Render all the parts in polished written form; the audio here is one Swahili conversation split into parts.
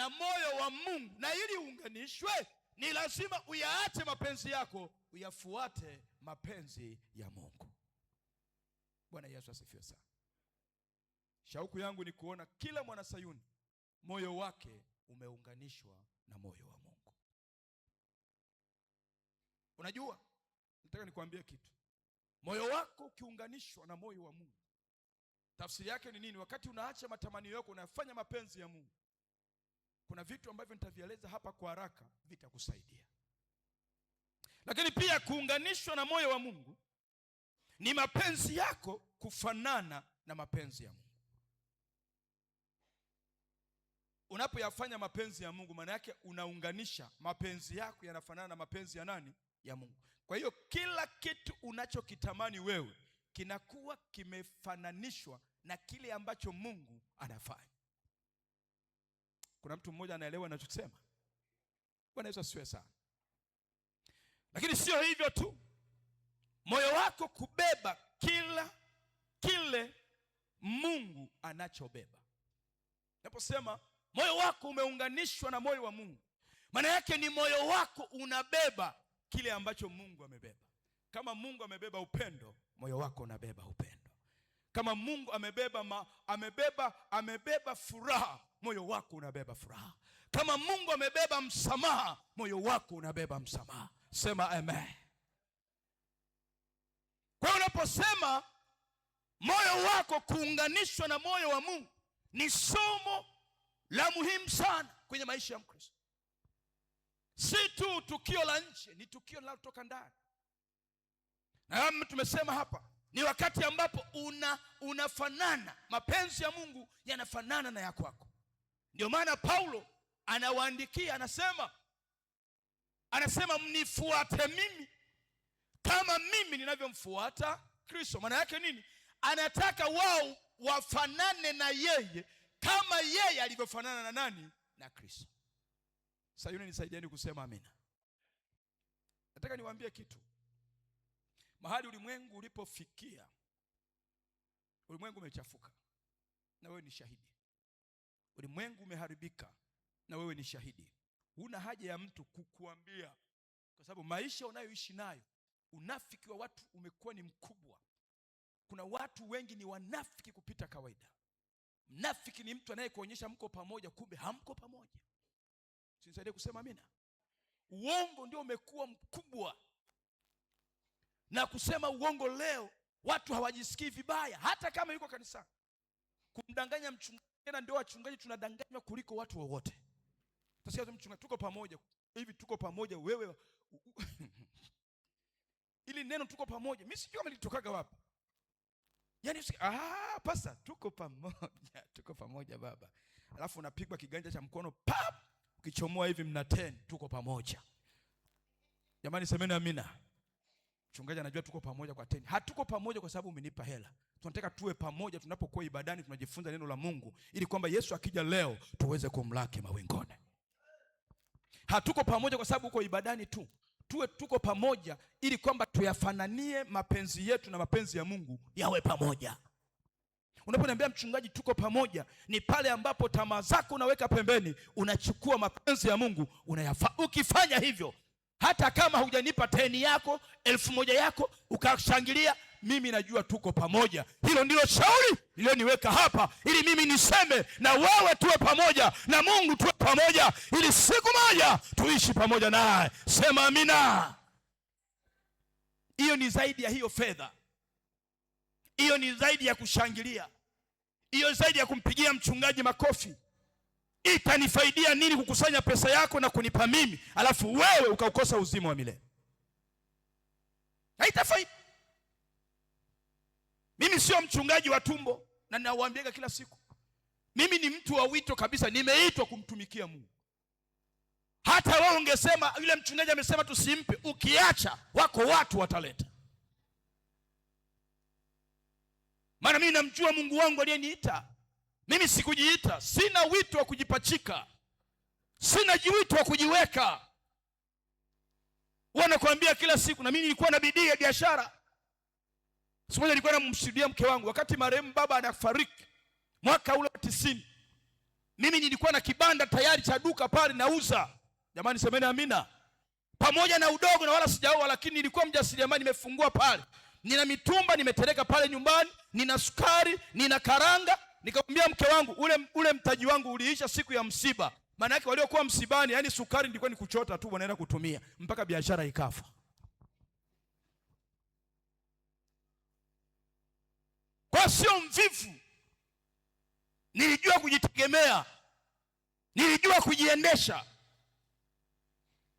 na moyo wa Mungu. Na ili uunganishwe ni lazima uyaache mapenzi yako, uyafuate mapenzi ya Mungu. Bwana Yesu asifiwe sana. Shauku yangu ni kuona kila mwana Sayuni moyo wake umeunganishwa na moyo wa Mungu. Unajua, nataka nikwambie kitu. Moyo wako ukiunganishwa na moyo wa Mungu, tafsiri yake ni nini? Wakati unaacha matamanio yako, unafanya mapenzi ya Mungu, kuna vitu ambavyo nitavieleza hapa kwa haraka vitakusaidia. Lakini pia kuunganishwa na moyo wa Mungu ni mapenzi yako kufanana na mapenzi ya Mungu. Unapoyafanya mapenzi ya Mungu, maana yake unaunganisha mapenzi yako yanafanana na mapenzi ya nani? Ya Mungu. Kwa hiyo kila kitu unachokitamani wewe kinakuwa kimefananishwa na kile ambacho Mungu anafanya. Kuna mtu mmoja anaelewa ninachosema? Bwana Yesu asifiwe sana. Lakini sio hivyo tu, moyo wako kubeba kile Mungu anachobeba. Naposema moyo wako umeunganishwa na moyo wa Mungu, maana yake ni moyo wako unabeba kile ambacho Mungu amebeba. Kama Mungu amebeba upendo, moyo wako unabeba upendo. Kama Mungu amebeba furaha, moyo wako unabeba furaha. Kama Mungu amebeba msamaha, moyo wako unabeba msamaha. Sema amen. Kwa hiyo unaposema moyo wako kuunganishwa na moyo wa Mungu, ni somo la muhimu sana kwenye maisha ya Mkristo. Si tu tukio la nje, ni tukio linalotoka ndani. Na kama tumesema hapa, ni wakati ambapo unafanana, mapenzi ya Mungu yanafanana na ya kwako. Ndio maana Paulo anawaandikia, anasema mnifuate mimi kama mimi ninavyomfuata Kristo. Maana yake nini? Anataka wao wafanane na yeye kama yeye alivyofanana na nani? Na Kristo. Sayuni, nisaidieni kusema amina. Nataka niwaambie kitu. Mahali ulimwengu ulipofikia, ulimwengu umechafuka na wewe ni shahidi. Ulimwengu umeharibika na wewe ni shahidi. Huna haja ya mtu kukuambia, kwa sababu maisha unayoishi nayo, unafiki wa watu umekuwa ni mkubwa. Kuna watu wengi ni wanafiki kupita kawaida. Mnafiki ni mtu anayekuonyesha mko pamoja, kumbe hamko pamoja. Sinisaidie kusema amina. Uongo ndio umekuwa mkubwa. Na kusema uongo leo, watu hawajisikii vibaya hata kama yuko kanisani. Kumdanganya mchungaji, tena ndio wachungaji tunadanganywa kuliko watu wote. Utasikia mchungaji, tuko pamoja. Hivi tuko pamoja wewe? Ili neno tuko pamoja, mimi sijui kama litokaga wapi. Yaani pasta, tuko pamoja baba. Alafu unapigwa kiganja cha mkono pap, ukichomoa hivi mna 10, tuko pamoja. Jamani semeni amina. Mchungaji anajua tuko pamoja kwa 10. Hatuko pamoja kwa sababu umenipa hela. Tunataka tuwe pamoja tunapokuwa ibadani, tunajifunza neno la Mungu ili kwamba Yesu akija leo tuweze kumlaki mawingoni. Hatuko pamoja kwa sababu uko ibadani tu. Tuko pamoja ili kwamba tuyafananie mapenzi yetu na mapenzi ya Mungu yawe pamoja. Unaponiambia mchungaji tuko pamoja, ni pale ambapo tamaa zako unaweka pembeni, unachukua mapenzi ya Mungu unayafanya. Ukifanya hivyo, hata kama hujanipa 10 yako, 1000 yako, ukashangilia, mimi najua tuko pamoja. Hilo ndilo shauri nilioniweka hapa, ili mimi niseme na wewe tuwe pamoja, na Mungu tuwe pamoja, ili siku moja tuishi pamoja naye. Sema amina. Hiyo ni zaidi ya hiyo fedha. Hiyo ni zaidi ya kushangilia. Hiyo zaidi ya kumpigia mchungaji makofi. Itanifaidia nini kukusanya pesa yako na kunipa mimi, alafu wewe ukaukosa uzima wa milele? Haitafaidi. Mimi sio mchungaji wa tumbo, na ninawaambia kila siku, mimi ni mtu wa wito kabisa. Nimeitwa kumtumikia Mungu. Hata wewe ungesema yule mchungaji amesema tusimpe, ukiacha wako watu wataleta. Maana mimi namjua Mungu wangu aliyeniita. Mimi sikujiita, sina wito wa kujipachika, sina wito wa kujiweka. Wanakuambia kila siku, na mimi nilikuwa na bidii ya biashara. Siku moja nilikuwa namshuhudia mke wangu wakati marehemu baba anafariki mwaka ule 90. Mimi nilikuwa na kibanda tayari cha duka pale nauza. Jamani semeni amina. Pamoja na udogo na wala sijaoa, lakini nilikuwa mjasiriamali, nimefungua pale. Nina mitumba nimetereka pale nyumbani, nina sukari, nina karanga. Nikamwambia mke wangu, ule mtaji wangu uliisha siku ya msiba. Maana yake waliokuwa msibani, yani sukari nilikuwa ni kuchota tu wanaenda kutumia, mpaka biashara ikafa. Kwa sio mvivu. Nilijua kujitegemea. Nilijua kujiendesha.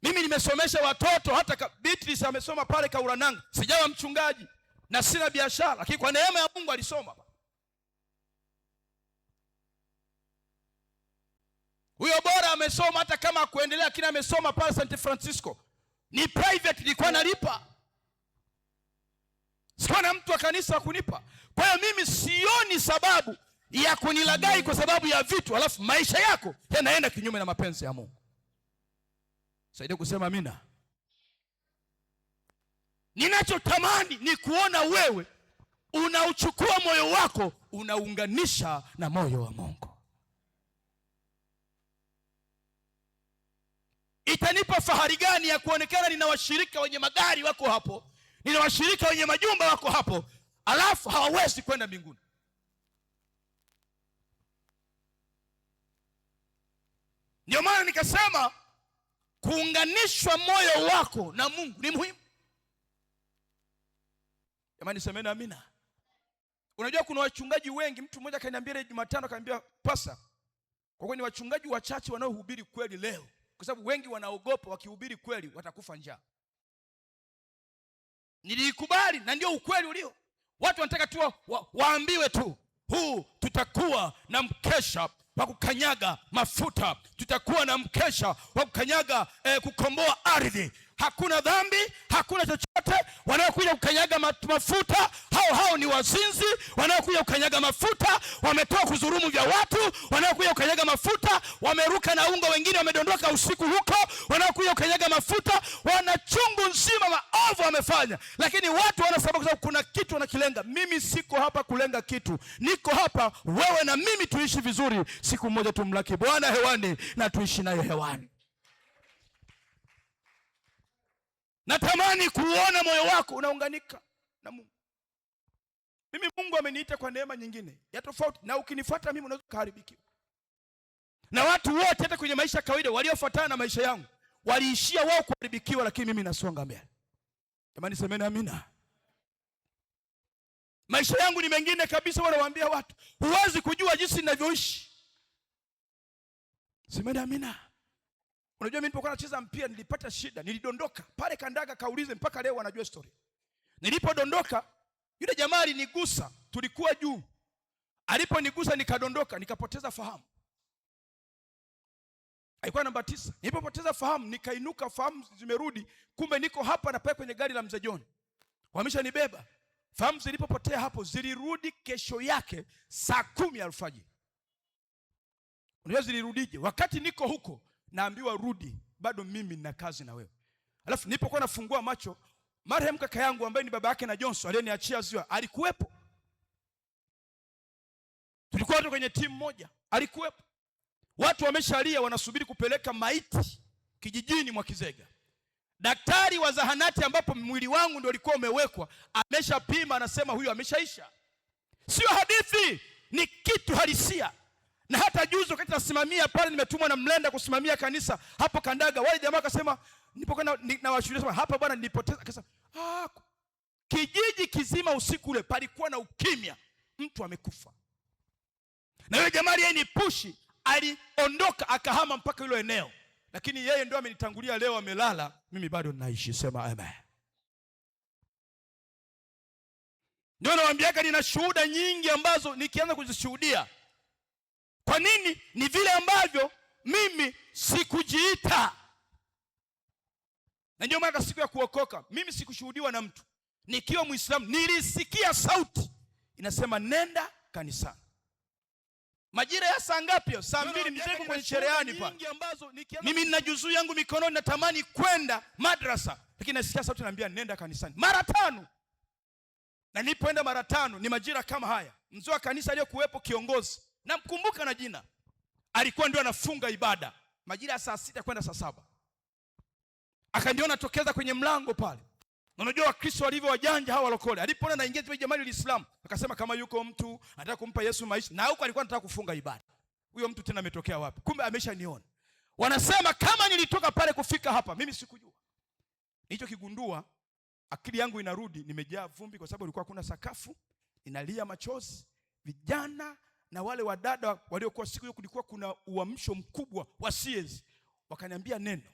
Mimi nimesomesha watoto, hata Beatrice amesoma pale Kaurananga. Sijawa mchungaji na sina biashara, lakini kwa neema ya Mungu alisoma. Huyo bora amesoma hata kama kuendelea, lakini amesoma pale St. Francisco. Ni private, nilikuwa nalipa. Sikuwa na mtu wa kanisa wa kunipa. Kwa hiyo mimi sioni sababu ya kunilagai kwa sababu ya vitu, alafu maisha yako yanaenda kinyume na mapenzi ya Mungu. Saidia kusema amina. Ninachotamani ni kuona wewe unauchukua moyo wako unaunganisha na moyo wa Mungu. Itanipa fahari gani ya kuonekana nina washirika wenye magari wako hapo, nina washirika wenye majumba wako hapo, alafu hawawezi kwenda mbinguni? Ndio maana nikasema kuunganishwa moyo wako na Mungu ni muhimu. Jamani semeni amina. Unajua kuna wachungaji wengi, mtu mmoja akaniambia ile Jumatano, akaniambia pasa, kwa kweli ni wachungaji wachache wanaohubiri kweli leo, kwa sababu wengi wanaogopa wakihubiri kweli watakufa njaa. Nilikubali na ndio ukweli ulio. Watu wanataka tu waambiwe tu, tutakuwa na mkesha wa kukanyaga mafuta, tutakuwa na mkesha wa kukanyaga kukomboa ardhi. Hakuna dhambi, hakuna chochote. Wanaokuja kukanyaga mafuta hao ni wazinzi. Wanaokuja kukanyaga mafuta wametoa kuzurumu vya watu. Wanaokuja kukanyaga mafuta wameruka na unga, wengine wamedondoka usiku huko. Wanaokuja kukanyaga mafuta wana chungu nzima maovu wamefanya, lakini watu wanasema kwa kuna kitu wanakilenga. Mimi siko hapa kulenga kitu, niko hapa wewe na mimi tuishi vizuri. Siku moja tumlaki Bwana hewani na tuishi naye hewani. Natamani kuona moyo wako unaunganika na Mungu. Mimi Mungu ameniita kwa neema nyingine ya tofauti, na ukinifuata mimi unaweza kuharibikiwa. Na watu wote hata kwenye maisha kawaida waliofuatana na maisha yangu waliishia wao kuharibikiwa, lakini mimi nasonga mbele. Jamani semeni amina. Maisha yangu ni mengine kabisa. Wanawaambia watu huwezi kujua jinsi ninavyoishi. Semeni amina. Unajua mimi nilipokuwa nacheza mpira nilipata shida, nilidondoka pale Kandaga, kaulize mpaka leo wanajua story. Nilipodondoka yule jamaa alinigusa, tulikuwa juu. Aliponigusa nikadondoka, nikapoteza fahamu. Alikuwa namba 9. Nilipopoteza fahamu nikainuka, fahamu zimerudi, kumbe niko hapa na pale kwenye gari la Mzee John. Wameshanibeba. Fahamu zilipopotea hapo zilirudi kesho yake saa 10 alfajiri. Unajua zilirudije? Wakati niko huko naambiwa rudi, bado mimi nina kazi na wewe. Alafu nilipokuwa nafungua macho, marehemu kaka yangu ambaye ni baba yake na Johnson aliyeniachia ziwa alikuwepo. Tulikuwa wote kwenye timu moja, alikuwepo. Watu wameshalia wanasubiri kupeleka maiti kijijini mwa Kizega. Daktari wa zahanati ambapo mwili wangu ndio ulikuwa umewekwa ameshapima, anasema huyu ameshaisha. Sio hadithi, ni kitu halisia. Na hata juzi wakati nasimamia pale, nimetumwa na Mlenda kusimamia kanisa hapo Kandaga, wale jamaa akasema nilipokuwa na washuhudia hapa bwana nilipoteza, akasema kijiji kizima usiku ule palikuwa na ukimya, mtu amekufa. Na yule jamaa yeye ni pushi, aliondoka akahama mpaka hilo eneo, lakini yeye ndio amenitangulia, leo amelala, mimi bado ninaishi. Sema amen. Ndio nawaambiaka nina shuhuda nyingi ambazo nikianza kuzishuhudia. Kwa nini? Ni vile ambavyo mimi sikujiita. Na ndio maana siku ya kuokoka mimi sikushuhudiwa na mtu. Nikiwa Muislamu nilisikia sauti inasema nenda kanisani. Majira ya saa ngapi? Saa 2 mzee kwenye cherehani pa. Mimi nina juzuu yangu mikononi, natamani kwenda madrasa, lakini nasikia sauti inaniambia nenda kanisani. Mara 5. Na nilipoenda mara 5 ni majira kama haya. Mzee wa kanisa aliyokuwepo kiongozi, namkumbuka na jina, alikuwa ndio anafunga ibada majira ya saa 6 kwenda saa 7. Akaniona tokeza kwenye mlango pale. Unajua Wakristo walivyo wajanja hawa walokole. Alipoona naingia tu jamani Uislamu, akasema kama yuko mtu anataka kumpa Yesu maisha, na huko alikuwa anataka kufunga ibada. Huyo mtu tena ametokea wapi? Kumbe ameshaniona. Wanasema kama nilitoka pale kufika hapa, mimi sikujua. Nilichokigundua, akili yangu inarudi, nimejaa vumbi kwa sababu ilikuwa kuna sakafu, inalia machozi. Vijana na wale wadada waliokuwa siku hiyo, kulikuwa kuna uamsho mkubwa wa CS. Wakaniambia neno,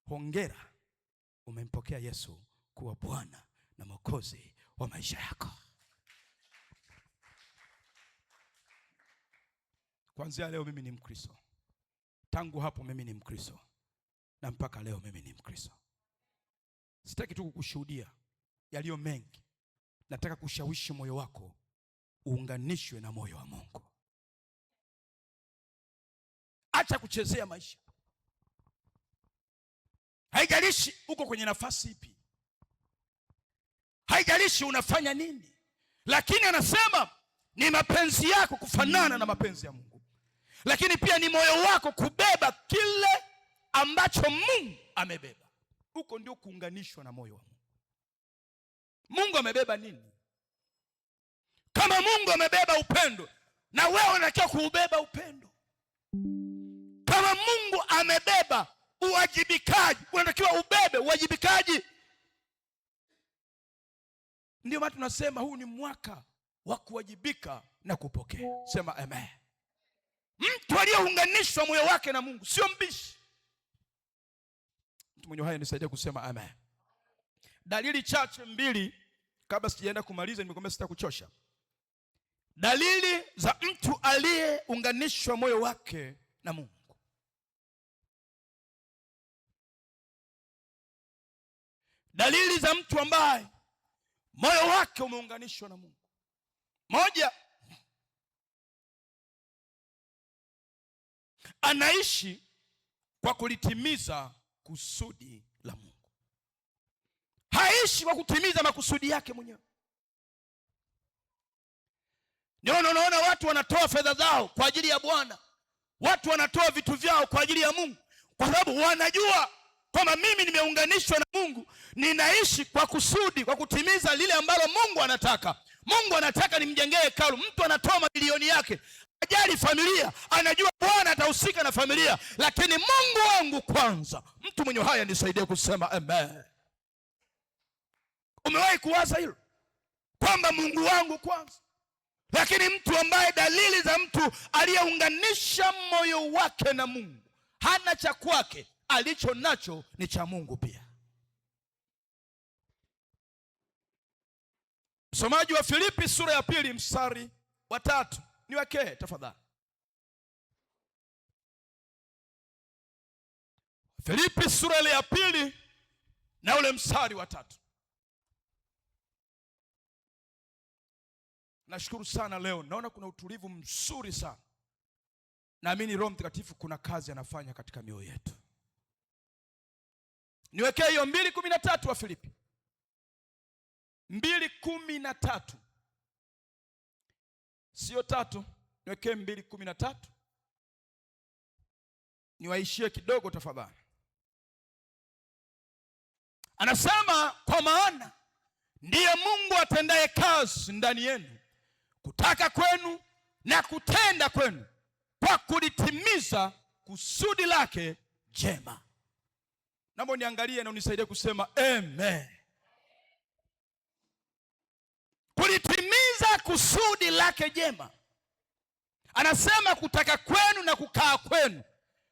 hongera, umempokea Yesu kuwa Bwana na Mwokozi wa maisha yako. Kuanzia leo mimi ni Mkristo. Tangu hapo mimi ni Mkristo. Na mpaka leo mimi ni Mkristo. Sitaki tu kukushuhudia yaliyo mengi. Nataka kushawishi moyo wako uunganishwe na moyo wa Mungu. Acha kuchezea maisha. Haijalishi uko kwenye nafasi ipi, haijalishi unafanya nini, lakini anasema ni mapenzi yako kufanana na mapenzi ya Mungu. Lakini pia ni moyo wako kubeba kile ambacho Mungu amebeba. Huko ndio kuunganishwa na moyo wa Mungu. Mungu amebeba nini? Kama Mungu amebeba upendo, na wewe unatakiwa kuubeba upendo. Kama Mungu amebeba uwajibikaji, unatakiwa ubebe uwajibikaji. Ndio maana tunasema huu ni mwaka wa kuwajibika na kupokea. Sema amen. Mtu aliyeunganishwa moyo wake na Mungu sio mbishi. Mtu mwenye haya nisaidia kusema amen. Dalili chache mbili kabla sijaenda kumaliza, nimekwambia sitakuchosha. Dalili za mtu aliyeunganishwa moyo wake na Mungu. Dalili za mtu ambaye moyo wake umeunganishwa na Mungu. Moja, anaishi kwa kulitimiza kusudi la Mungu. Haishi kwa kutimiza makusudi yake mwenyewe. Unaona watu wanatoa fedha zao kwa ajili ya Bwana. Watu wanatoa vitu vyao kwa ajili ya Mungu, kwa sababu wanajua kwamba mimi nimeunganishwa na Mungu, ninaishi kwa kusudi, kwa kutimiza lile ambalo Mungu anataka. Mungu anataka nimjengee hekalu. Mtu anatoa mamilioni yake, ajali familia, anajua Bwana atahusika na familia, lakini Mungu wangu kwanza. Mtu mwenye haya nisaidie kusema amen. Umewahi kuwaza hilo? Kwamba Mungu wangu kwanza. Lakini mtu ambaye, dalili za mtu aliyeunganisha moyo wake na Mungu, hana cha kwake, alicho nacho ni cha Mungu pia. Msomaji wa Filipi sura ya 2 mstari wa 3. Niwekee tafadhali. Filipi sura ya 2 na ule mstari wa 3. Nashukuru sana leo. Naona kuna utulivu mzuri sana. Naamini Roho Mtakatifu kuna kazi anafanya katika mioyo yetu. Niwekee hiyo 2:13 wa Filipi. 2:13. Sio 3. Niwekee 2:13. Niwaishie kidogo tafadhali. Anasema kwa maana ndiye Mungu atendaye kazi ndani yenu, kutaka kwenu na kutenda kwenu, kwa kulitimiza kusudi lake jema. Naomba niangalie na unisaidie kusema amen. Kulitimiza kusudi lake jema. Anasema kutaka kwenu na kukaa kwenu,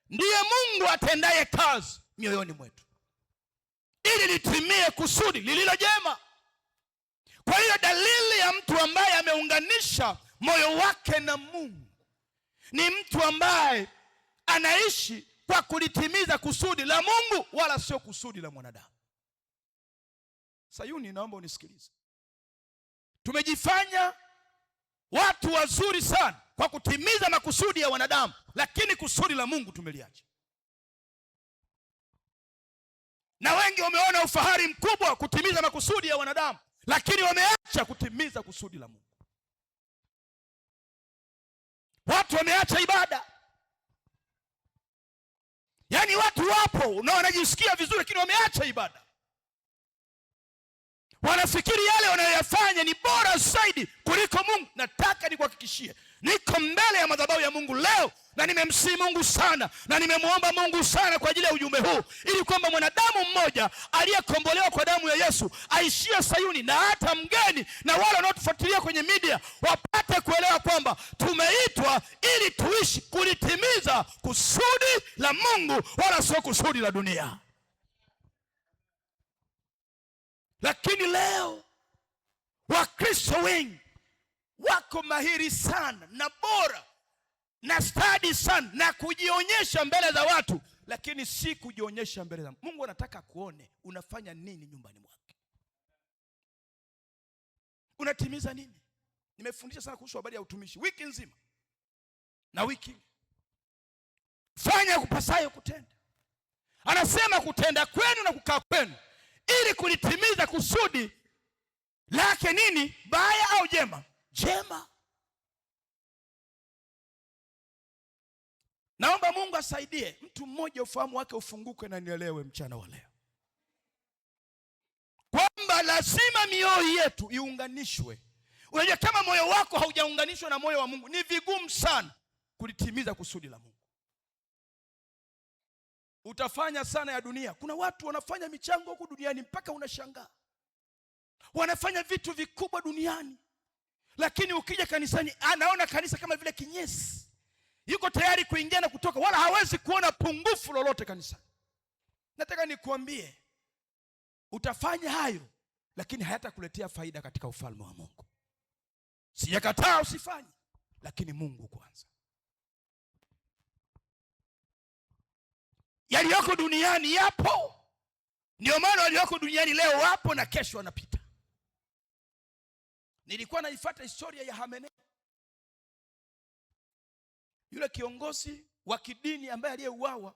ndiye Mungu atendaye kazi mioyoni mwetu, ili litimie kusudi lililo jema. Kwa hiyo dalili ya mtu ambaye ameunganisha moyo wake na Mungu ni mtu ambaye anaishi kwa kulitimiza kusudi la Mungu, wala sio kusudi la mwanadamu. Sayuni, naomba unisikilize. Tumejifanya watu wazuri sana kwa kutimiza makusudi ya wanadamu, lakini kusudi la Mungu tumeliacha. Na wengi wameona ufahari mkubwa kutimiza makusudi ya wanadamu, lakini wameacha kutimiza kusudi la Mungu. Watu wameacha ibada, Yaani watu wapo na wanajisikia vizuri, lakini wameacha ibada. Wanafikiri yale wanayoyafanya ni bora zaidi kuliko Mungu. Nataka nikuhakikishie, niko mbele ya madhabahu ya Mungu leo na nimemsihi Mungu sana na nimemwomba Mungu sana kwa ajili ya ujumbe huu, ili kwamba mwanadamu mmoja aliyekombolewa kwa damu ya Yesu aishie Sayuni, na hata mgeni na wale wanaotufuatilia kwenye media wapate kuelewa kwamba tumeitwa ili tuishi kulitimiza kusudi la Mungu, wala sio kusudi la dunia. Lakini leo Wakristo wengi wako mahiri sana na bora na stadi sana na kujionyesha mbele za watu, lakini si kujionyesha mbele za Mungu. Anataka kuone unafanya nini nyumbani mwake, unatimiza nini. Nimefundisha sana kuhusu habari ya utumishi wiki nzima, na wiki fanya kupasayo kutenda. Anasema kutenda kwenu na kukaa kwenu ili kulitimiza kusudi lake. Nini? Baya au jema? Jema. Naomba Mungu asaidie mtu mmoja ufahamu wake ufunguke na nielewe mchana wa leo kwamba lazima mioyo yetu iunganishwe. Unajua, kama moyo wako haujaunganishwa na moyo wa Mungu, ni vigumu sana kulitimiza kusudi la Mungu. Utafanya sana ya dunia. Kuna watu wanafanya michango huku duniani mpaka unashangaa. Wanafanya vitu vikubwa duniani, lakini ukija kanisani anaona kanisa kama vile kinyesi. Yuko tayari kuingia na kutoka, wala hawezi kuona pungufu lolote kanisani. Nataka nikuambie, utafanya hayo lakini hayatakuletea faida katika ufalme wa Mungu. Sijakataa usifanye, lakini Mungu kwanza. Yaliyoko duniani yapo. Ndio maana walioko duniani leo wapo na kesho wanapita. Nilikuwa naifuata historia ya Hamenei, yule kiongozi wa kidini ambaye aliyeuawa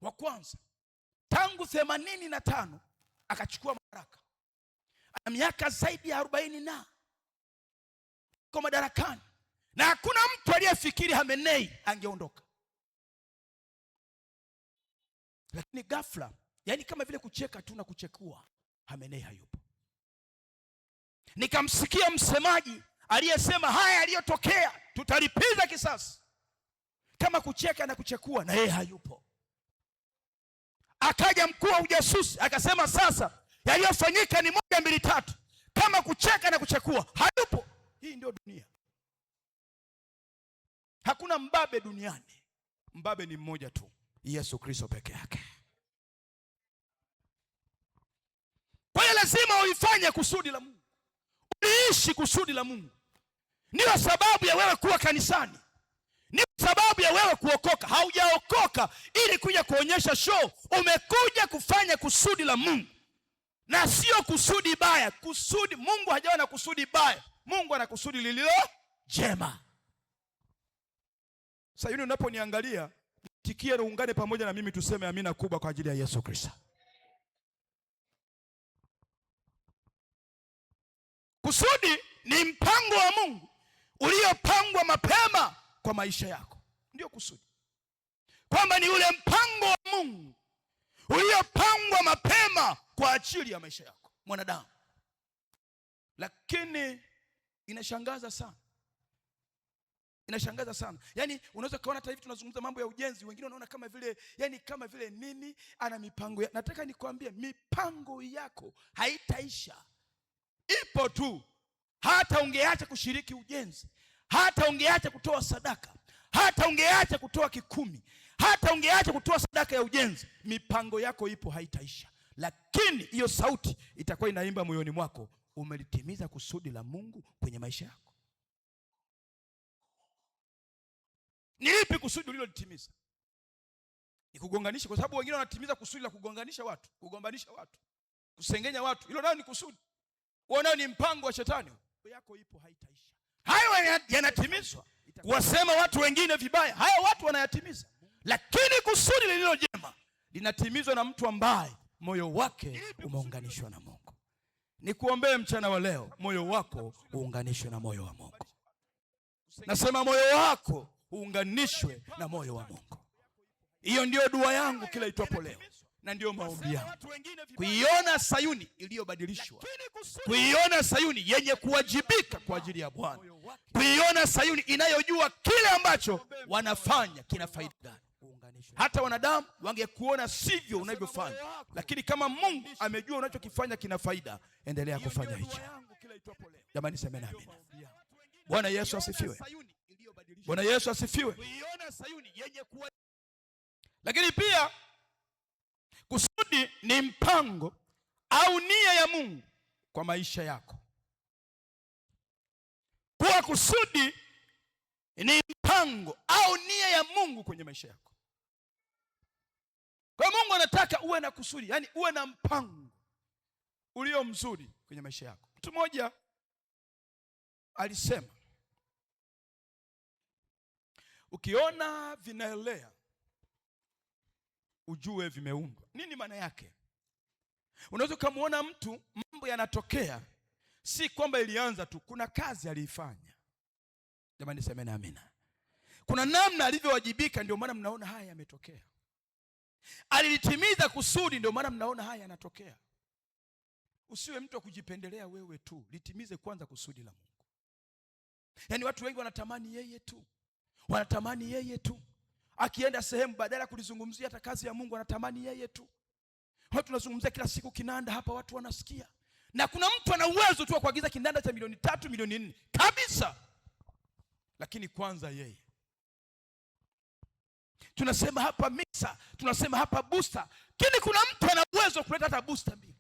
wa kwanza. Tangu 85 akachukua madaraka. Ana miaka zaidi ya 40 na kwa madarakani, na hakuna mtu aliyefikiri Hamenei angeondoka. Lakini ghafla, yani kama vile kucheka tu na kuchekua, Hamenei hayupo. Nikamsikia msemaji aliyesema haya yaliyotokea tutalipiza kisasi. Kama kucheka na kuchekua, na yeye hayupo. Akaja mkuu wa ujasusi akasema sasa yaliyofanyika ni 1, 2, 3. Kama kucheka na kuchekua, hayupo. Hii ndio dunia. Hakuna mbabe duniani. Mbabe ni mmoja tu, Yesu Kristo peke yake. Kwa hiyo lazima uifanye kusudi la Mungu, uishi kusudi la Mungu. Ndio sababu ya wewe kuwa kanisani, ndio sababu ya wewe kuokoka. Haujaokoka ili kuja kuonyesha show, umekuja kufanya kusudi la Mungu, na sio kusudi baya. Kusudi Mungu hajawa na kusudi baya, Mungu ana kusudi lililo jema. Sasa yule unaponiangalia, tikia na ungane pamoja na mimi tuseme amina kubwa kwa ajili ya Yesu Kristo. Kusudi ni mpango wa Mungu uliopangwa mapema kwa maisha yako. Ndio kusudi. Kwamba ni ule mpango wa Mungu uliopangwa mapema kwa ajili ya maisha yako mwanadamu. Lakini inashangaza sana. Inashangaza sana. Yaani unaweza kuona hata hivi tunazungumza mambo ya ujenzi, wengine wanaona kama vile, yani kama vile nini ana mipango ya. Nataka nikwambie mipango yako haitaisha. Ipo tu. Hata ungeacha kushiriki ujenzi, hata ungeacha kutoa sadaka, hata ungeacha kutoa 10, hata ungeacha kutoa sadaka ya ujenzi, mipango yako ipo, haitaisha. Lakini hiyo sauti itakuwa inaimba moyoni mwako, umelitimiza kusudi la Mungu kwenye maisha yako. Ni lipi kusudi ulilolitimiza? Ni kugonganisha, kwa sababu wengine wanatimiza kusudi la kugonganisha watu, kugombanisha watu, kusengenya watu. Hilo nao ni kusudi. Wao ni mpango wa shetani. Yako ipo, haitaisha. Hayo yanatimizwa. Kuwasema watu wengine vibaya, haya watu wanayatimiza. Lakini kusudi lililo jema linatimizwa na mtu ambaye moyo wake umeunganishwa na Mungu. Nikuombee mchana wa leo, moyo wako uunganishwe na moyo wa Mungu. Nasema moyo wako uunganishwe na moyo wa Mungu. Hiyo ndio dua yangu kila itwapo leo, na ndio maombi yangu, kuiona Sayuni iliyobadilishwa, kuiona Sayuni yenye kuwajibika kwa ajili ya Bwana, kuiona Sayuni inayojua kile ambacho wanafanya kina faida gani. Hata wanadamu wangekuona sivyo unavyofanya, lakini kama Mungu amejua unachokifanya kina faida, endelea kufanya hicho. Jamani, semeni amina. Bwana Yesu asifiwe. Bwana Yesu asifiwe. Lakini pia kusudi ni mpango au nia ya Mungu kwa maisha yako. Kwa kusudi ni mpango au nia ya Mungu kwenye maisha yako. Kwa Mungu anataka uwe na kusudi, yani uwe na mpango ulio mzuri kwenye maisha yako. Mtu mmoja alisema, ukiona vinaelea ujue vimeundwa. Nini maana yake? Unaweza kumuona mtu mambo yanatokea, si kwamba ilianza tu, kuna kazi aliifanya. Jamani, semeni amina. Kuna namna alivyowajibika, ndio maana mnaona haya yametokea. Alilitimiza kusudi, ndio maana mnaona haya yanatokea. Usiwe mtu wa kujipendelea wewe tu, litimize kwanza kusudi la Mungu. Yaani watu wengi wanatamani yeye tu, wanatamani yeye tu. Akienda sehemu badala kulizungumzia hata kazi ya Mungu, anatamani yeye tu. Watu tunazungumzia kila siku kinanda hapa, watu wanasikia. Na kuna mtu ana uwezo tu wa kuagiza kinanda cha milioni 3, milioni 4 kabisa. Lakini kwanza yeye. Tunasema hapa mixer, tunasema hapa booster. Lakini kuna mtu ana uwezo kuleta hata booster 2.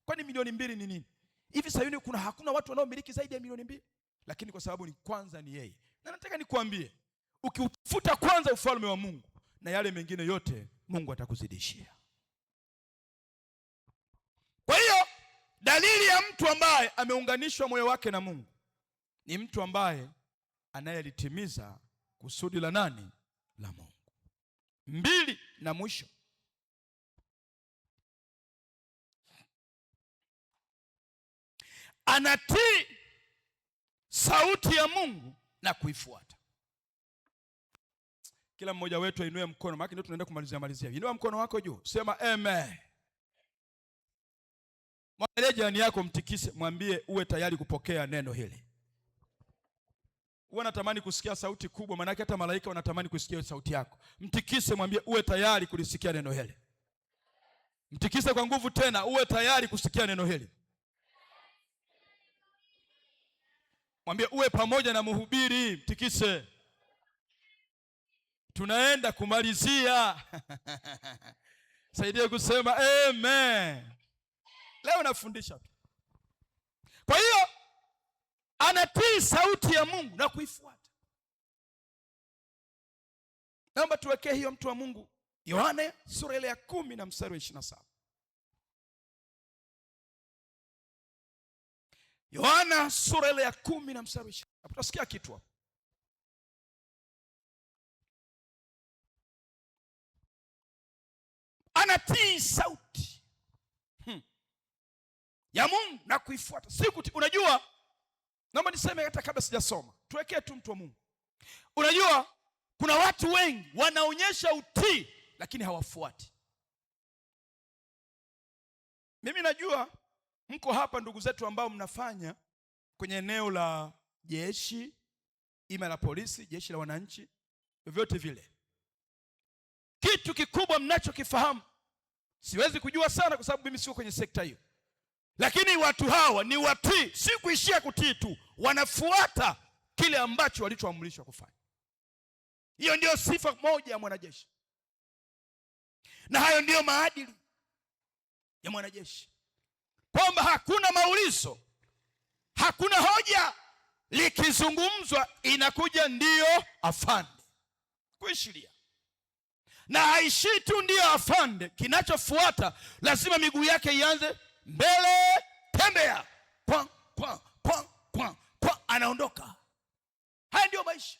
Kwani milioni 2 ni nini? Hivi Sayuni hakuna watu wanaomiliki zaidi ya milioni 2. Lakini kwa sababu ni kwanza ni yeye. Na nataka nikuambie, ukiufuta kwanza ufalme wa Mungu, na yale mengine yote Mungu atakuzidishia. Kwa hiyo dalili ya mtu ambaye ameunganishwa moyo wake na Mungu ni mtu ambaye anayelitimiza kusudi la nani? La Mungu. 2 na mwisho, anatii sauti ya Mungu na kuifuata. Kila mmoja wetu ainue mkono, maana ndio tunaenda kumalizia. Inua mkono wako juu, sema amen. Mwangalie jirani yako, mtikise, mwambie uwe tayari kupokea neno hili. Uwe natamani kusikia sauti kubwa, maana hata malaika wanatamani kusikia sauti yako. Mtikise, mwambie uwe tayari kulisikia neno hili. Mtikise kwa nguvu tena, uwe tayari kusikia neno hili. Mwambie uwe pamoja na mhubiri, mtikise. Tunaenda kumalizia. Saidia kusema amen. Leo nafundisha tu. Kwa hiyo anatii sauti ya Mungu na kuifuata. Naomba tuwekee hiyo, mtu wa Mungu, Yohana sura ile ya 10 na mstari wa 27. Yohana sura ile ya 10 na mstari wa 27. Tutasikia kitu hapo. Anatii sauti ya Mungu na kuifuata. Unajua, naomba niseme hata kabla sijasoma, tuwekee tu, mtu wa Mungu. Unajua kuna watu wengi wanaonyesha utii lakini hawafuati. Mimi najua mko hapa ndugu zetu ambao mnafanya kwenye eneo la jeshi, ima la polisi, jeshi la wananchi, vyovyote vile. Kitu kikubwa mnachokifahamu, siwezi kujua sana kwa sababu mimi siko kwenye sekta hiyo, lakini watu hawa ni watii, si kuishia kutii tu, wanafuata kile ambacho walichoamrishwa kufanya. Hiyo ndio sifa moja ya mwanajeshi, na hayo ndio maadili ya mwanajeshi, kwamba hakuna maulizo, hakuna hoja, likizungumzwa inakuja ndio afande, kuishiria. Na haishii tu ndio afande, kinachofuata lazima miguu yake ianze mbele, tembea, kwa, anaondoka. Haya ndio maisha.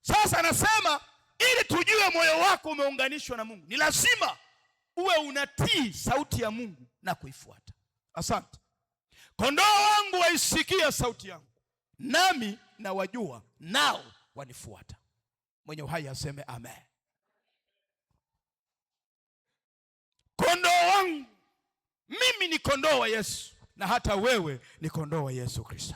Sasa anasema ili tujue moyo wako umeunganishwa na Mungu, ni lazima uwe unatii sauti ya Mungu na kuifuata. Asante. Kondoo wangu waisikia sauti yangu, nami na wajua, nao wanifuata. Mwenye uhai aseme amen. Kondoo wangu, mimi ni kondoo wa Yesu, na hata wewe ni kondoo wa Yesu Kristo.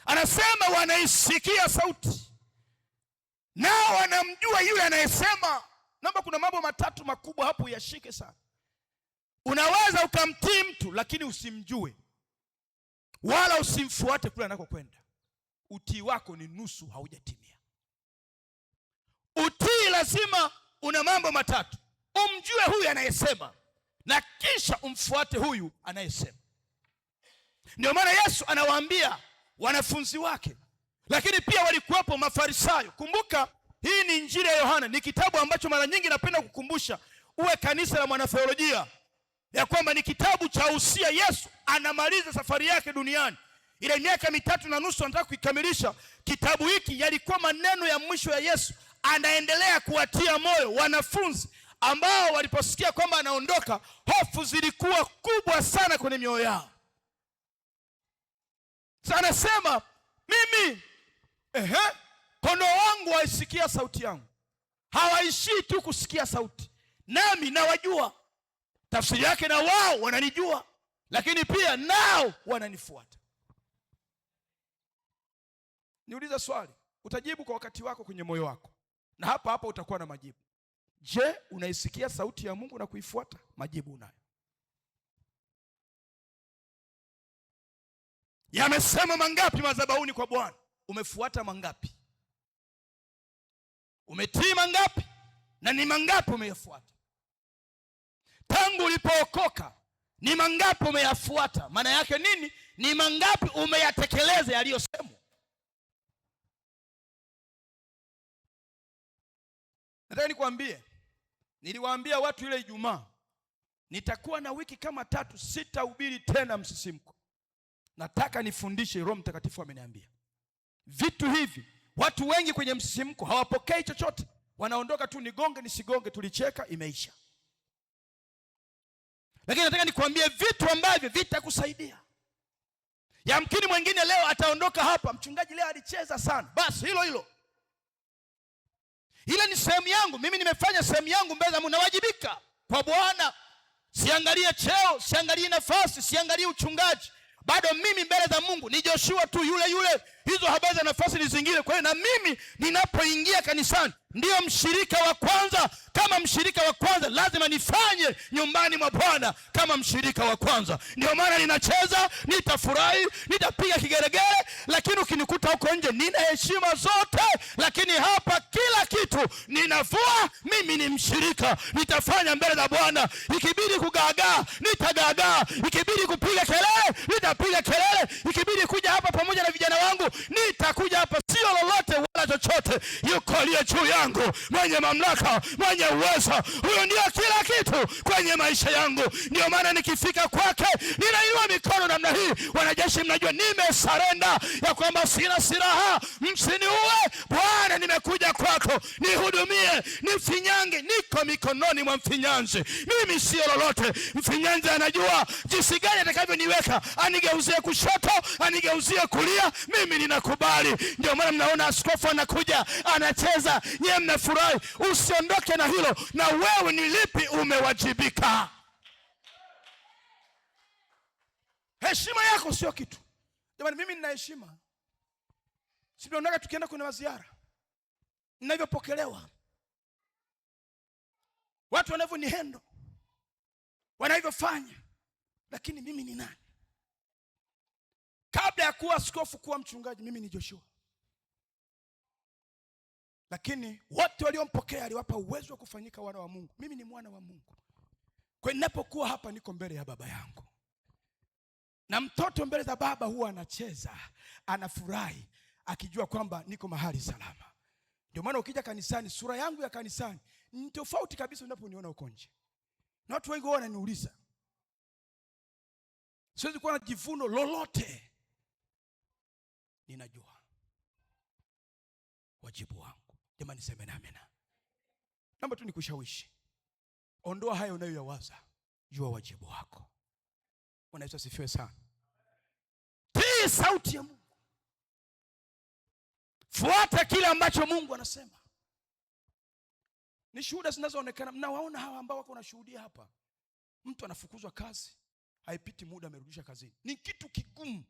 Anasema wanaisikia sauti, nao wanamjua yule anayesema. Naomba kuna mambo matatu makubwa hapo yashike sana. Unaweza ukamtii mtu lakini usimjue wala usimfuate kule anakokwenda. Utii wako ni nusu, haujatimia. Utii lazima una mambo matatu: umjue huyu anayesema na kisha umfuate huyu anayesema. Ndio maana Yesu anawaambia wanafunzi wake, lakini pia walikuwepo Mafarisayo. Kumbuka hii ni Injili ya Yohana, ni kitabu ambacho mara nyingi napenda kukumbusha uwe kanisa la mwanatheolojia ya kwamba ni kitabu cha usia. Yesu anamaliza safari yake duniani, ile miaka 3.5 anataka kuikamilisha. Kitabu hiki yalikuwa maneno ya mwisho ya Yesu, anaendelea kuwatia moyo wanafunzi ambao waliposikia kwamba anaondoka, hofu zilikuwa kubwa sana kwenye mioyo yao. Sasa anasema mimi kondoo wangu waisikia sauti yangu. Hawaishii tu kusikia sauti, nami nawajua. Tafsiri yake na wao wananijua, lakini pia nao wananifuata. Niulize swali, utajibu kwa wakati wako kwenye moyo wako, na hapa utakuwa na majibu. Je, unaisikia sauti ya Mungu na kuifuata? Majibu unayo. Yamesema mangapi madhabahuni kwa Bwana? Umefuata mangapi? Umetii mangapi? Na ni mangapi umeyafuata? Tangu ulipookoka ni mangapi umeyafuata? Maana yake nini? Ni mangapi umeyatekeleza yaliyosemwa? Nataka nikwambie, niliwaambia watu ile Ijumaa, nitakuwa na wiki kama 3 sitahubiri tena msisimko. Nataka nifundishe, Roho Mtakatifu ameniambia. Vitu hivi watu wengi kwenye msisimko hawapokei chochote, wanaondoka tu, nigonge nisigonge, tulicheka, imeisha. Lakini nataka nikwambie vitu ambavyo vitakusaidia. Yamkini mwingine leo ataondoka hapa, mchungaji leo alicheza sana, basi hilo ile ni sehemu yangu. Mimi nimefanya sehemu yangu mbele za Mungu, nawajibika kwa Bwana. Siangalie cheo, siangalie nafasi, siangalie uchungaji. Bado mimi mbele za Mungu ni Joshua tu yule. Hizo habari za nafasi ni zingine. Kwa hiyo na mimi ninapoingia kanisani ndio mshirika wa kwanza. Kama mshirika wa kwanza lazima nifanye nyumbani mwa Bwana kama mshirika wa kwanza. Ndio maana ninacheza, nitafurahi, nitapiga kigeregere, lakini ukinikuta huko nje nina heshima zote, lakini hapa kila kitu ninavua. Mimi ni mshirika, nitafanya mbele za Bwana. Ikibidi kugaagaa, nitagaagaa. Ikibidi kupiga kelele, nitapiga kelele. Ikibidi kuja hapa pamoja na vijana wangu, nitakuja hapa. Sio lolote wala chochote, yuko aliye juu yangu, mwenye mamlaka, mwenye uwezo. Huyo ndio kila kitu kwenye maisha yangu. Ndio maana nikifika kwake ninainua mikono namna hii. Wanajeshi, mnajua nimesarenda ya kwamba sina silaha, msiniue. Bwana, nimekuja kwako, nihudumie, nifinyange. Niko mikononi mwa mfinyanzi. Mimi sio lolote. Mfinyanzi anajua jinsi gani atakavyoniweka, anigeuzie kushoto, anigeuzie kulia. Mimi ninakubali. Ndio maana mnaona askofu anakuja, anacheza, nyewe mnafurahi. Usiondoke na hilo. Na wewe ni lipi umewajibika? Heshima yako sio kitu. Jamani, mimi nina heshima. Sinaondoka tukienda kwenye maziara, ninavyopokelewa, watu wanavyonihendo, wanavyofanya. Lakini mimi ni nani? Kabla ya kuwa askofu, kuwa mchungaji, mimi ni Joshua. Lakini wote waliompokea aliwapa uwezo wa kufanyika wana wa Mungu. Mimi ni mwana wa Mungu. Kwa ninapokuwa hapa niko mbele ya baba yangu. Na mtoto mbele za baba huwa anacheza, anafurahi, akijua kwamba niko mahali salama. Ndio maana ukija kanisani, sura yangu ya kanisani ni tofauti kabisa unaponiona uko nje. Na watu wengi wananiuliza. Siwezi kuwa na jivuno lolote. Ninajua wajibu wangu. Jamani, sema amina. Naomba tu nikushawishi, ondoa hayo unayoyawaza, jua wajibu wako. Bwana Yesu asifiwe sana. Tii sauti ya Mungu. Fuata kile ambacho Mungu anasema. Ni shuhuda zinazoonekana. Mnawaona hawa ambao wako wanashuhudia hapa. Mtu anafukuzwa kazi, haipiti muda amerudisha kazini. Ni kitu kigumu.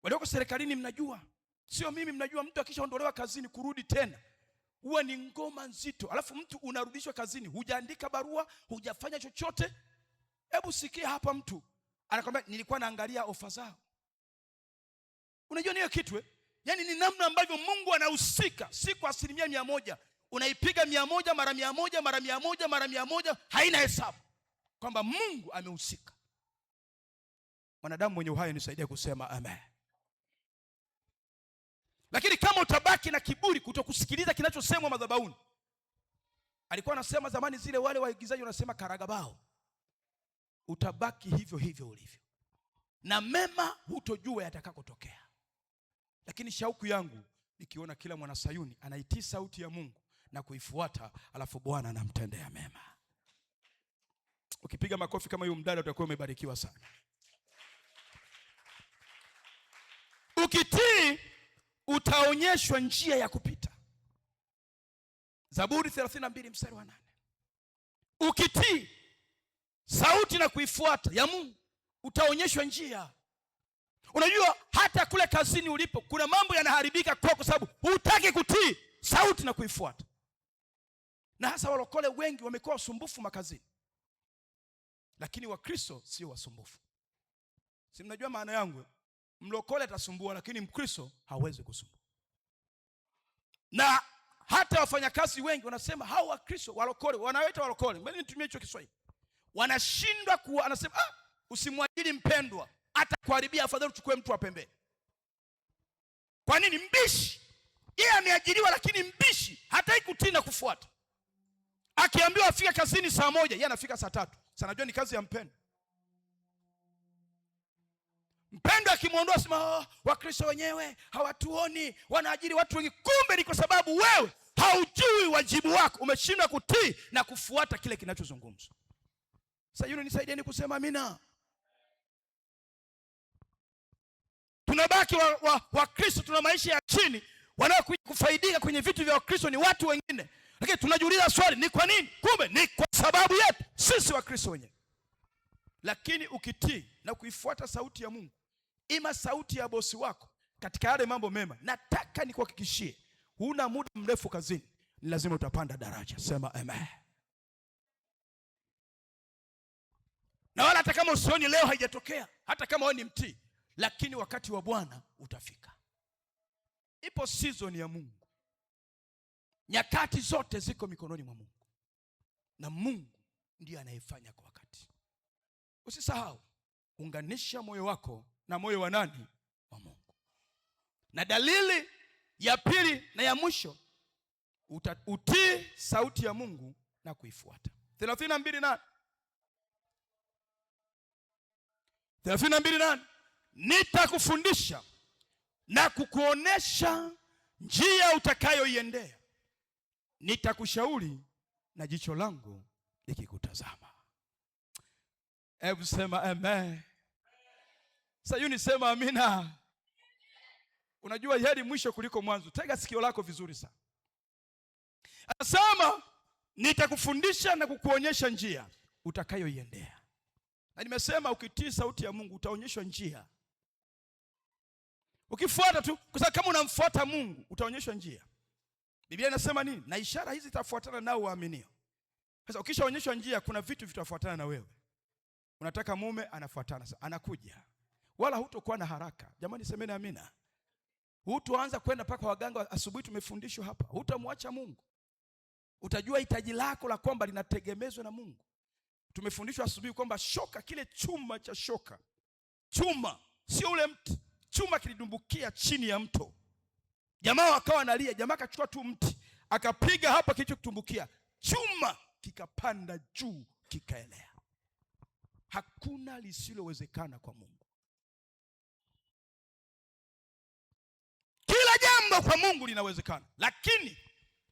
Walioko serikalini mnajua, sio mimi, mnajua mtu akishaondolewa kazini kurudi tena huwa ni ngoma nzito. Alafu mtu unarudishwa kazini, hujaandika barua, hujafanya chochote. Hebu sikia hapa, mtu anakwambia nilikuwa naangalia ofa zao. Unajua niyo kitu Yaani ni namna ambavyo Mungu anahusika, si kwa 100%. Unaipiga 100 mara 100 mara 100 mara 100, haina hesabu kwamba Mungu amehusika. Mwanadamu mwenye uhai nisaidie kusema amen. Lakini kama utabaki na kiburi, kutokusikiliza kinachosemwa madhabahuni. Alikuwa anasema zamani zile, wale waigizaji wanasema karagabao. Utabaki hivyo hivyo ulivyo, na mema hutojua yatakakotokea. Lakini shauku yangu nikiona kila mwana Sayuni anaitii sauti ya Mungu na kuifuata, alafu Bwana anamtendea mema. Ukipiga makofi kama huyo mdada utakuwa umebarikiwa sana. Ukitii utaonyeshwa njia ya kupita. Zaburi 32 mstari wa 8. Ukitii sauti na kuifuata ya Mungu utaonyeshwa njia. Unajua hata kule kazini ulipo kuna mambo yanaharibika kwa sababu hutaki kutii sauti na kuifuata. Na hasa walokole wengi wamekuwa wasumbufu makazini. Lakini Wakristo sio wasumbufu. Si mnajua maana yangu? Mlokole atasumbua lakini Mkristo hawezi kusumbua. Na hata wafanyakazi wengi wanasema hao Wakristo walokole, wanawaita walokole, mbona nitumie hicho Kiswahili? Wanashindwa kuwa, anasema usimwajiri mpendwa, hata kuharibia, afadhali uchukue mtu wa pembeni. Kwa nini? Mbishi. Yeye ameajiriwa lakini mbishi, hataki kutii na kufuata. Akiambiwa afika kazini saa 1, yeye anafika saa 3. Sasa najua ni kazi ya mpendwa. Mpendwa akimwondoa sema Wakristo wenyewe hawatuoni, wanaajiri watu wengi. Kumbe ni kwa sababu wewe haujui wajibu wako, umeshindwa kutii na kufuata kile kinachozungumzwa. Sasa yule nisaidieni kusema amina. Tunabaki Wakristo tuna maisha ya chini, wanaokuja kufaidika kwenye vitu vya Wakristo ni watu wengine. Lakini tunajiuliza swali, ni kwa nini? Kumbe ni kwa sababu yetu sisi Wakristo wenyewe. Lakini ukitii na kuifuata sauti ya Mungu, ima sauti ya bosi wako katika yale mambo mema, nataka nikuhakikishie huna muda mrefu kazini, ni lazima utapanda daraja. Sema amen. Na wala hata kama usioni leo haijatokea, hata kama wewe ni mtii, lakini wakati wa Bwana utafika. Ipo season ya Mungu. Nyakati zote ziko mikononi mwa Mungu. Na Mungu ndiye anayefanya kwa wakati. Usisahau, unganisha moyo wako na moyo wa nani? Wa Mungu. Na dalili ya pili na ya mwisho, utii sauti ya Mungu na kuifuata. 32:8. Nitakufundisha na kukuonesha njia utakayoiendea. Nitakushauri na jicho langu likikutazama. Hebu sema amen. Sayuni sema amina. Unajua heri mwisho kuliko mwanzo. Tega sikio lako vizuri sana. Anasema nitakufundisha na kukuonyesha njia utakayoiendea. Na nimesema ukitii sauti ya Mungu utaonyeshwa njia. Ukifuata tu, kwa sababu kama unamfuata Mungu utaonyeshwa njia. Biblia inasema nini? Na ishara hizi zitafuatana nao waaminio. Sasa ukishaonyeshwa njia, kuna vitu vitafuatana na wewe. Unataka mume, anafuatana, anakuja. Wala hutokuwa na haraka. Jamani semeni amina. Hutoanza kwenda paka waganga asubuhi tumefundishwa hapa. Hutamwacha Mungu. Utajua hitaji lako la kwamba linategemezwa na Mungu. Tumefundishwa asubuhi kwamba shoka, kile chuma cha shoka. Chuma, sio ule mti. Chuma kilidumbukia chini ya mto. Jamaa wakawa analia, jamaa akachukua tu mti, akapiga hapa kicho kitumbukia. Chuma kikapanda juu, kikaelea. Hakuna lisilowezekana kwa Mungu. Kila jambo kwa Mungu linawezekana, lakini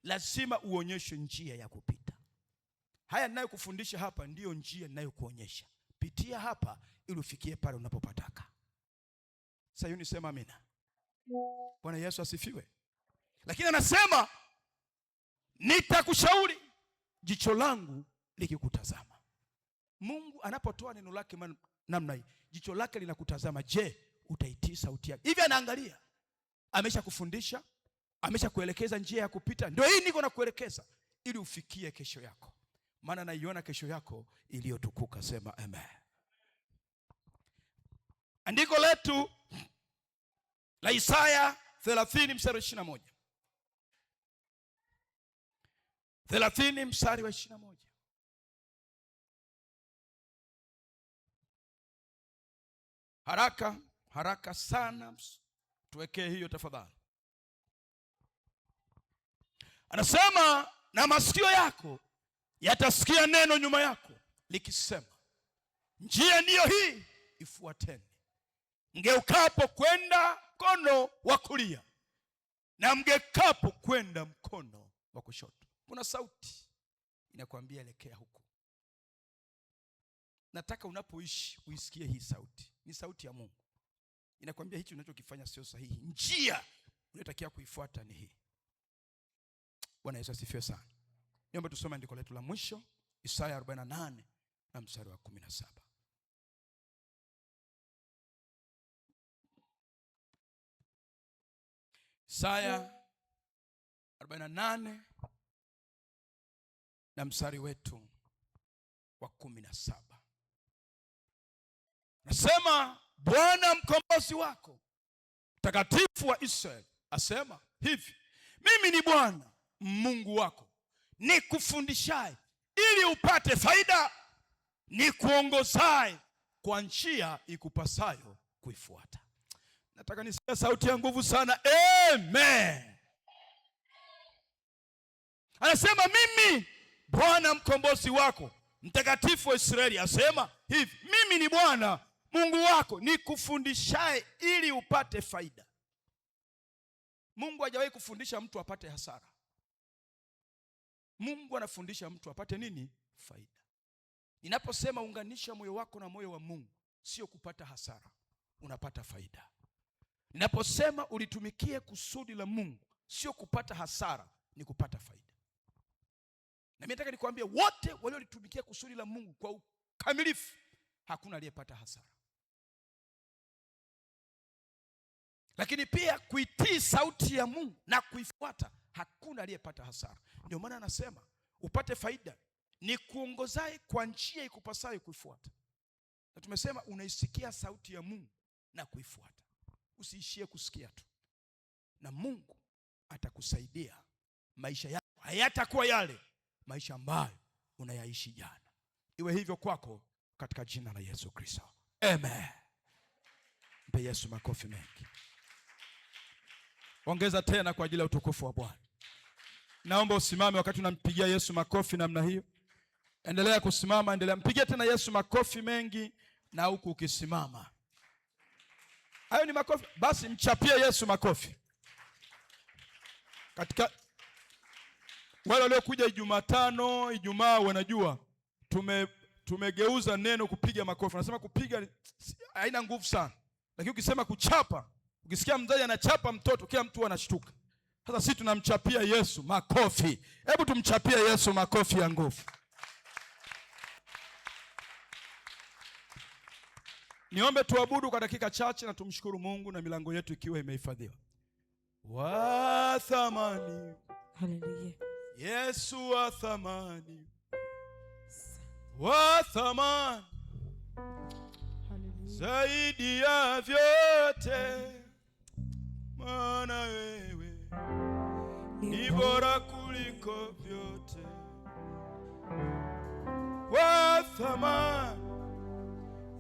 lazima uonyeshe njia ya kupita. Haya ninayokufundisha hapa ndiyo njia ninayokuonyesha. Pitia hapa ili ufikie pale unapopataka. Sayuni sema amina. Bwana Yesu asifiwe. Lakini anasema nitakushauri jicho langu likikutazama. Mungu anapotoa neno lake namna hii, jicho lake linakutazama. Je, utaitii sauti yake? Hivi anaangalia, ameshakufundisha, ameshakuelekeza njia ya kupita. Ndio hii niko nakuelekeza ili ufikie kesho yako, maana naiona kesho yako iliyotukuka. Sema amen. Andiko letu la Isaya 30 mstari wa 21. 30 mstari wa 21. Haraka sana, tuwekee hiyo tafadhali. Anasema, na masikio yako yatasikia neno nyuma yako likisema, njia ndiyo hii, ifuateni. Mgeukapo kwenda mkono wa kulia na mgeukapo kwenda mkono wa kushoto. Kuna sauti inakwambia elekea huko. Nataka unapoishi uisikie hii sauti. Ni sauti ya Mungu. Inakwambia hichi unachokifanya sio sahihi. Njia unayotakiwa kuifuata ni hii. Bwana Yesu asifiwe sana. Niombe tusome andiko letu la mwisho, Isaya 48 na mstari wa 17. Isaya 48 na mstari wetu wa 17. Nasema, Bwana mkombozi wako, mtakatifu wa Israeli, asema hivi, mimi ni Bwana Mungu wako, nikufundishaye ili upate faida, nikuongozaye kwa njia ikupasayo kuifuata. Nataka nisikie sauti ya nguvu sana. Amen. Anasema, mimi Bwana mkombozi wako, mtakatifu wa Israeli, asema hivi, mimi ni Bwana Mungu wako, nikufundishaye ili upate faida. Mungu hajawahi kufundisha mtu apate hasara. Mungu anafundisha mtu apate nini? Faida. Ninaposema unganisha moyo wako na moyo wa Mungu, sio kupata hasara, unapata faida. Ninaposema ulitumikie kusudi la Mungu, sio kupata hasara, ni kupata faida. Na mimi nataka nikwambie, wote waliolitumikia kusudi la Mungu kwa ukamilifu, hakuna aliyepata hasara. Lakini pia kuitii sauti ya Mungu na kuifuata, hakuna aliyepata hasara. Ndio maana anasema upate faida, ni kuongozaye kwa njia ikupasayo kuifuata. Na tumesema unaisikia sauti ya Mungu na kuifuata. Usiishie kusikia tu, na Mungu atakusaidia. Maisha yako hayatakuwa yale maisha ambayo unayaishi jana. Iwe hivyo kwako katika jina la Yesu Kristo. Amen. Mpe Yesu makofi mengi. Ongeza tena kwa ajili ya utukufu wa Bwana. Naomba usimame wakati unampigia Yesu makofi namna hiyo. Endelea kusimama, endelea. Mpigie tena Yesu makofi mengi na huku ukisimama. Hayo ni makofi. Basi mchapie Yesu makofi. Katika wale waliokuja Jumatano, Ijumaa wanajua tumegeuza neno kupiga makofi. Nasema kupiga haina nguvu sana. Lakini ukisema kuchapa, ukisikia mzazi anachapa mtoto, kila mtu anashtuka. Sasa sisi tunamchapia Yesu makofi. Hebu tumchapie Yesu makofi ya nguvu. Niombe tuabudu kwa dakika chache na tumshukuru Mungu na milango yetu ikiwa imehifadhiwa. Wa thamani. Haleluya. Yesu wa thamani. Wa thamani. Haleluya. Zaidi ya vyote, maana wewe ni bora kuliko vyote. Wa thamani.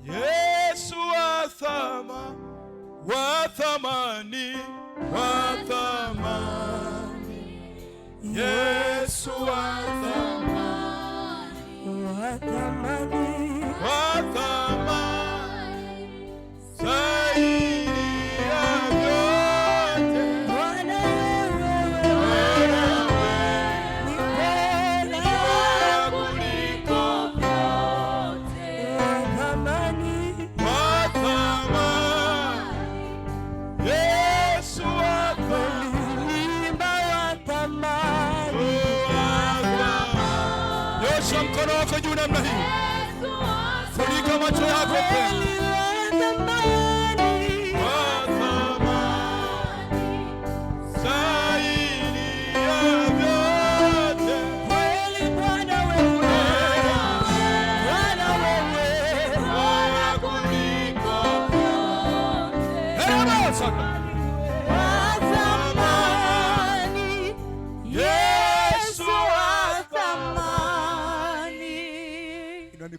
Yesu wa thamani. Wa thamani. Wa thamani. Yesu wa thamani. Wa thamani. Wa thamani. Zaidi ya vyote. Bwana wewe ni bora kuliko vyote. Wa thamani. Wa thamani. Yesu Nyosha mkono wako juu namna hii. Funika macho yako tena.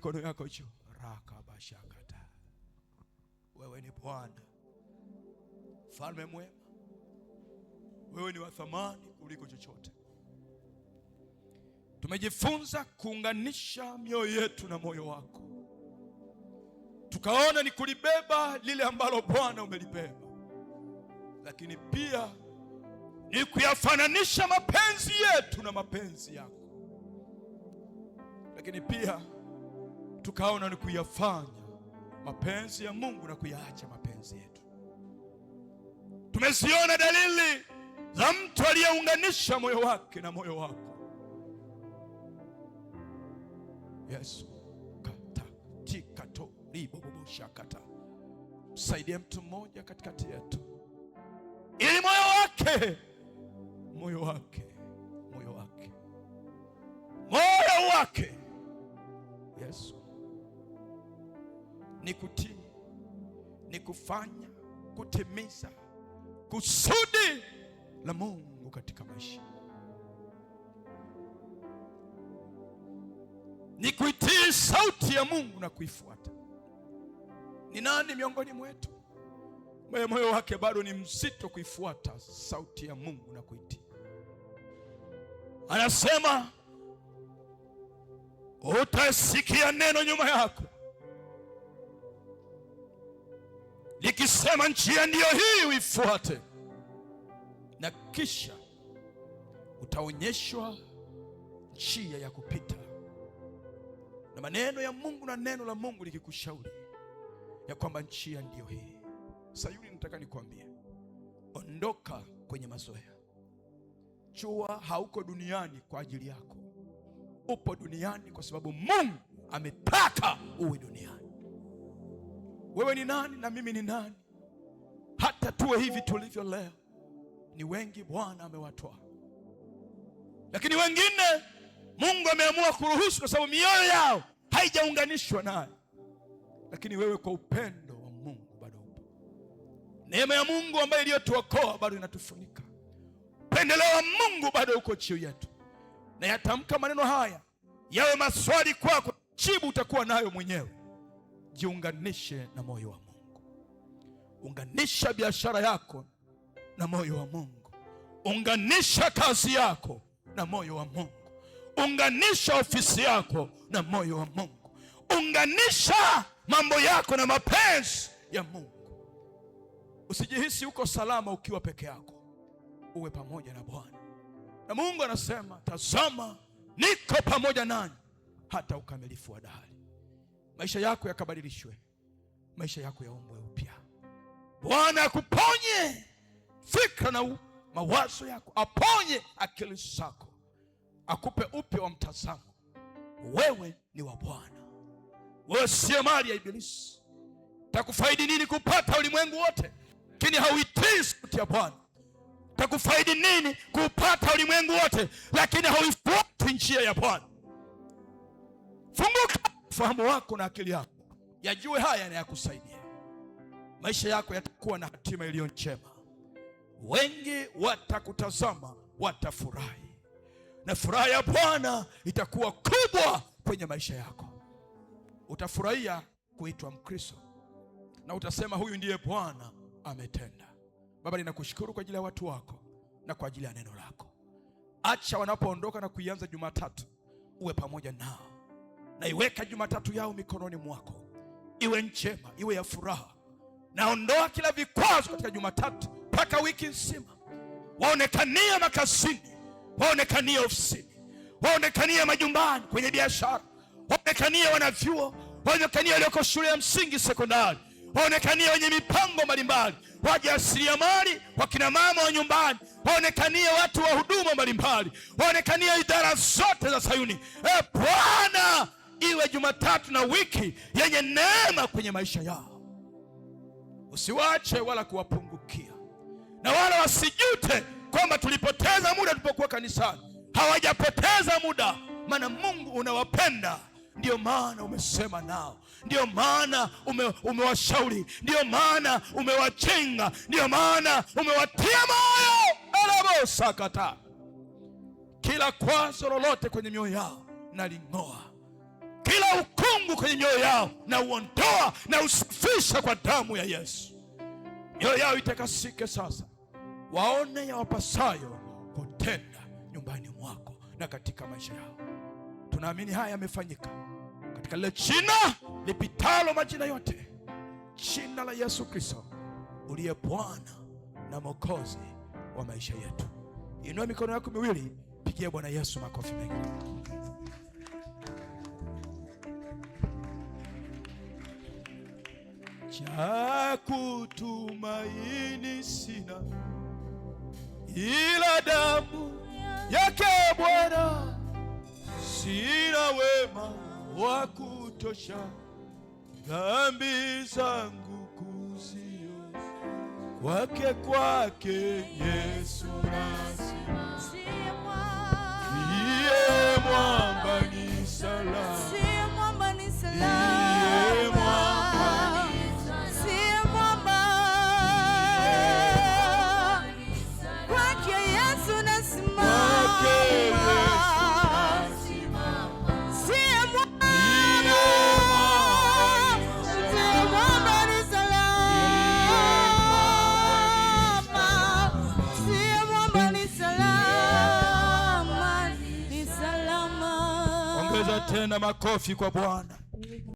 Mikono yako juu. Rakabashakata. Wewe ni Bwana, Mfalme mwema. Wewe ni wa thamani kuliko chochote. Tumejifunza kuunganisha mioyo yetu na moyo wako, tukaona ni kulibeba lile ambalo Bwana umelibeba, lakini pia ni kuyafananisha mapenzi yetu na mapenzi yako, lakini pia tukaona ni kuyafanya mapenzi ya Mungu na kuyaacha mapenzi yetu. Tumeziona dalili za mtu aliyeunganisha moyo wake na moyo wako. Yesu kata tikato liboboshakata. Msaidie mtu mmoja katikati yetu, ili moyo wake Yesu ni kutii, ni kufanya, kutimiza kusudi la Mungu katika maisha, ni kuitii sauti ya Mungu na kuifuata. Ni nani miongoni mwetu moyo wake bado ni mzito kuifuata sauti ya Mungu na kuitii? Anasema utasikia neno nyuma yako likisema njia ndiyo hii uifuate, na kisha utaonyeshwa njia ya kupita. Na maneno ya Mungu na neno la Mungu likikushauri ya kwamba njia ndiyo hii. Sayuni, nataka nikwambie, ondoka kwenye mazoea. Jua hauko duniani kwa ajili yako. Upo duniani kwa sababu Mungu ametaka uwe duniani. Wewe ni nani na mimi ni nani hata tuwe hivi tulivyo leo? Ni wengi Bwana amewatoa, lakini wengine Mungu ameamua kuruhusu kwa sababu mioyo yao haijaunganishwa naye. Lakini wewe kwa upendo wa Mungu bado upo. Neema ya Mungu ambayo iliyotuokoa bado inatufunika. Upendeleo wa Mungu bado uko juu yetu. Na yatamka maneno haya yawe maswali kwako, jibu utakuwa nayo mwenyewe. Jiunganishe na moyo wa Mungu. Unganisha biashara yako na moyo wa Mungu. Unganisha kazi yako na moyo wa Mungu. Unganisha ofisi yako na moyo wa Mungu. Unganisha mambo yako na mapenzi ya Mungu. Usijihisi uko salama ukiwa peke yako. Uwe pamoja na Bwana. Na Mungu anasema, tazama niko pamoja nanyi hata ukamilifu wa dahari. Maisha yako yakabadilishwe, maisha yako yaumbwe upya. Bwana akuponye fikra na mawazo yako, aponye akili zako, akupe upya wa mtazamo. Wewe ni wa Bwana, wewe si mali ya Ibilisi. Takufaidi nini kupata ulimwengu wote lakini hauitii sauti ya Bwana? Takufaidi nini kupata ulimwengu wote lakini hauifuati njia ya Bwana? Funguka fahamu wako na akili yako, yajue haya na yakusaidie. Maisha yako yatakuwa na hatima iliyo njema. Wengi watakutazama, watafurahi, na furaha ya Bwana itakuwa kubwa kwenye maisha yako. Utafurahia kuitwa Mkristo na utasema huyu ndiye Bwana ametenda. Baba, ninakushukuru kwa ajili ya watu wako na kwa ajili ya neno lako. Acha wanapoondoka na kuianza Jumatatu uwe pamoja nao, na iweka Jumatatu yao mikononi mwako, iwe njema, iwe ya furaha. Naondoa kila vikwazo katika Jumatatu mpaka wiki nzima. Waonekanie makazini, waonekanie ofisini, waonekanie majumbani, kwenye biashara, waonekanie wanavyuo, waonekanie walioko shule ya msingi, sekondari, waonekanie wenye mipango mbalimbali, wajasiriamali, wakina mama wa nyumbani, waonekanie watu wa huduma mbalimbali, waonekanie idara zote za Sayuni. Bwana, iwe Jumatatu na wiki yenye neema kwenye maisha yao. Usiwache wala kuwapungukia, na wala wasijute kwamba tulipoteza muda tulipokuwa kanisani. Hawajapoteza muda, maana Mungu unawapenda. Ndio maana umesema nao, ndio maana umewashauri, ndio maana umewajenga, ndio maana umewatia moyo. Sakata kila kwazo lolote kwenye mioyo yao naling'oa, kila ukungu kwenye mioyo yao na uondoa na usafisha kwa damu ya Yesu. Mioyo yao itakasike sasa, waone ya wapasayo kutenda nyumbani mwako na katika maisha yao. Tunaamini haya yamefanyika katika lile jina lipitalo majina yote, jina la Yesu Kristo, uliye Bwana na Mwokozi wa maisha yetu. Inua mikono yako miwili, pigia Bwana Yesu makofi mengi. Cha kutumaini sina ila damu yake Bwana, sina wema wa kutosha dhambi zangu kuziosha, kwake Yesu nasima, ndiye mwamba ni salama, ndiye mwamba ni salama. Ongeza tena makofi kwa Bwana.